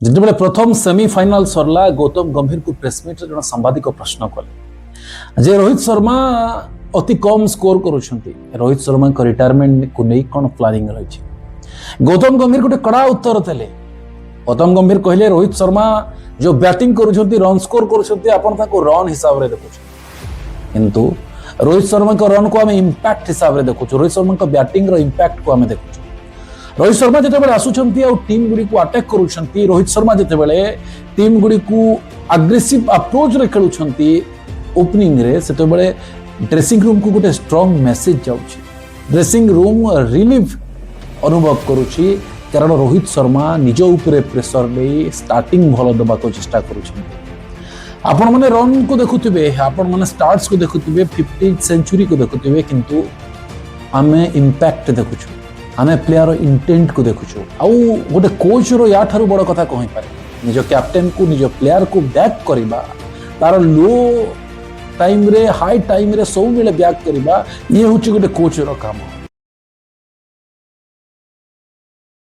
जिते प्रथम सेमीफाइनाल सरला गौतम गंभीर को प्रेसमिट जन सांबादिक प्रश्न कले जे रोहित शर्मा अति कम स्कोर करुछंती रोहित शर्मा को रिटायरमेंट को नहीं कौन प्लानिंग रही। गौतम गंभीर गोटे कड़ा उत्तर देले। गौतम गंभीर कहले रोहित शर्मा जो बैटिंग करुछंती रन स्कोर करुछंती आपण ताको रन हिसाब रे देखुछ, किंतु रोहित शर्मा को रन को आम इंपैक्ट हिसाब रे देखुछ। रोहित शर्मा को बैटिंग रो इंपैक्ट को आम देखुछ। रोहित शर्मा जिते आसुंच टीम गुड़ी को अटैक करुँच, रोहित शर्मा जिते टीम गुड़ी को अग्रेसिव अप्रोच रे खेलुंट ओपनिंग रे से ड्रेसिंग रूम को गोटे स्ट्रॉन्ग मैसेज जाउछि। ड्रेसिंग रूम रिलीफ अनुभव करुछि कारण रोहित शर्मा निज उपरे प्रेशर नहीं स्टार्टिंग भल दबा को चेष्टा करुछन। आपण माने रन को देखुथिबे, आपण माने स्टार्ट्स को देखुथिबे, 50 सेंचुरी को देखुथिबे, किंतु आमे इंपैक्ट देखुछु, आमे प्लेयर इंटेंट को देखुछु। आउ गोटे कोच रो या ठारू बड़ कथा कहि पारे निज कैप्टेन को निज प्लेयर को बैक करिबा, तार लो टाइम रे हाई टाइम रे सब बेले बैक करिबा, ये होछि गोटे कोच रो काम।